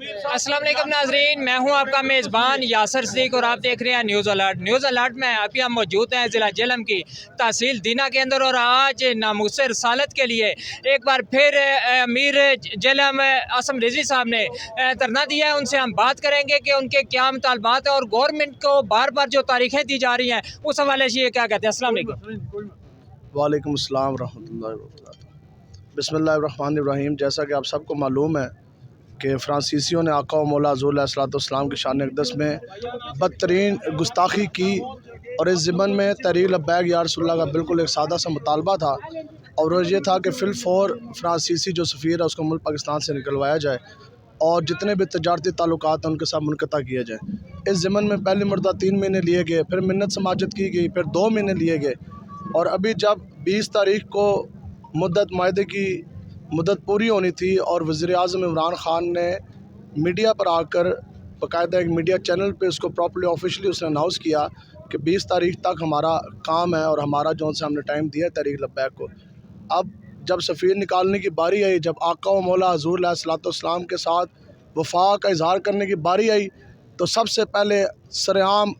अस्सलाम वालेकुम नाजरीन, मैं हूं आपका मेज़बान यासर सिद्दीक और आप देख रहे हैं न्यूज़ अलर्ट। न्यूज़ अलर्ट में अभी हम मौजूद हैं ज़िला जेहलम की तहसील दीना के अंदर और आज नामुसे रसालत के लिए एक बार फिर अमीर जेहलम असम रिजवी साहब ने धरना दिया है। उनसे हम बात करेंगे कि उनके क्या मुतालबात हैं और गवर्नमेंट को बार बार जो तारीखें दी जा रही हैं उस हवाले से ये क्या कहते हैं। अस्सलाम वालेकुम। वालेकुम अस्सलाम रहमतुल्लाहि व बरकातुहू। बिस्मिल्लाहिर्रहमानिर्रहीम। जैसा कि आप सबको मालूम है कि फ्रांसीसियों ने आका व मौला हुज़ूर अलैहिस्सलाम की शान अक़दस में बदतरीन गुस्ताखी की और इस ज़िमन में तहरीर लब्बैक या रसूलल्लाह का बिल्कुल एक सादा सा मुतालबा था और वो ये था कि फ़िलफ़ौर फ्रांसीसी जो सफ़ीर है उसको मुल्क पाकिस्तान से निकलवाया जाए और जितने भी तजारती ताल्लुकात हैं उनके साथ मुनक़ता किया जाए। इस ज़िमन में पहली मरतबा 3 महीने लिए गए, फिर मिन्नत समाजत की गई, फिर 2 महीने लिए गए और अभी जब 20 तारीख को मुद्दत माहदे की मुद्दत पूरी होनी थी और वज़ीर-ए-आज़म इमरान ख़ान ने मीडिया पर आकर बाकायदा एक मीडिया चैनल पे उसको प्रॉपर्ली ऑफिशियली उसने अनाउंस किया कि 20 तारीख तक हमारा काम है और हमारा जो से हमने टाइम दिया तहरीक लब्बैक को। अब जब सफ़ीर निकालने की बारी आई, जब आका व मौला हुज़ूर अलैहिस्सलाम के साथ वफ़ा का इज़हार करने की बारी आई तो सबसे पहले सरेआम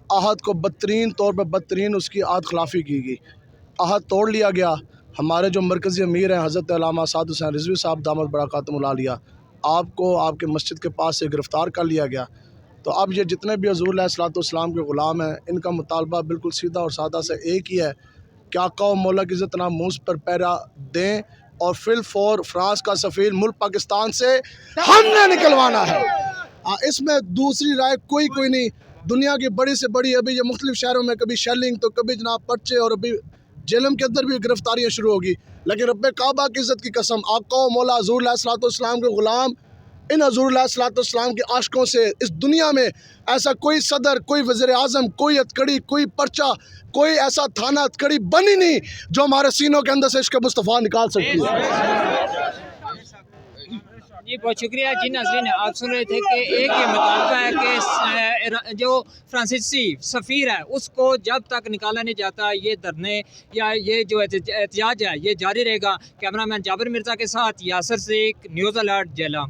आहद को बदतरीन तौर पर बदतरीन उसकी आहद खिलाफ़ी की गई। आहद तोड़ लिया गया। हमारे जो मरकज़ी अमीर हैं हज़रत अल्लामा साद हुसैन रिज़वी साहब दामद बरकातुहुल आलिया, आपको आपके मस्जिद के पास से गिरफ़्तार कर लिया गया। तो अब ये जितने भी हुज़ूर अलैहिस्सलाम के ग़ुलाम हैं इनका मुतालबा बिल्कुल सीधा और सादा से एक ही है कि आका व मौला की इज़्ज़त नाम मुँह पर पैरा दें और फ़िलफ़ौर फ्रांस का सफ़ीर मुल्क पाकिस्तान से हमने निकलवाना है। इसमें दूसरी राय कोई नहीं। दुनिया की बड़ी से बड़ी अभी ये मुख्तलिफ़ शहरों में कभी शेलिंग तो कभी जनाब पर्चे और अभी जेहलम के अंदर भी गिरफ्तारियाँ शुरू होगी, लेकिन रब्बे काबा की इज़्ज़त की कसम आका व मौला हुज़ूर अलैहिस्सलाम के ग़ुलाम इन हुज़ूर अलैहिस्सलाम के आशिकों से इस दुनिया में ऐसा कोई सदर, कोई वज़ीर-ए-आज़म, कोई हथकड़ी, कोई पर्चा, कोई ऐसा थाना हथकड़ी बनी नहीं जो हमारे सीनों के अंदर से इश्क़ मुस्तफ़ा निकाल सकती है। जी बहुत शुक्रिया। जी नाज़रीन, आप सुन रहे थे कि एक ये मुतालबा है कि जो फ्रांसीसी सफ़ीर है उसको जब तक निकाला नहीं जाता ये धरने या ये जो एहतजाज है ये जारी रहेगा। कैमरामैन जाबिर मिर्ज़ा के साथ यासर सिद्दीक, न्यूज़ अलर्ट जेहलम।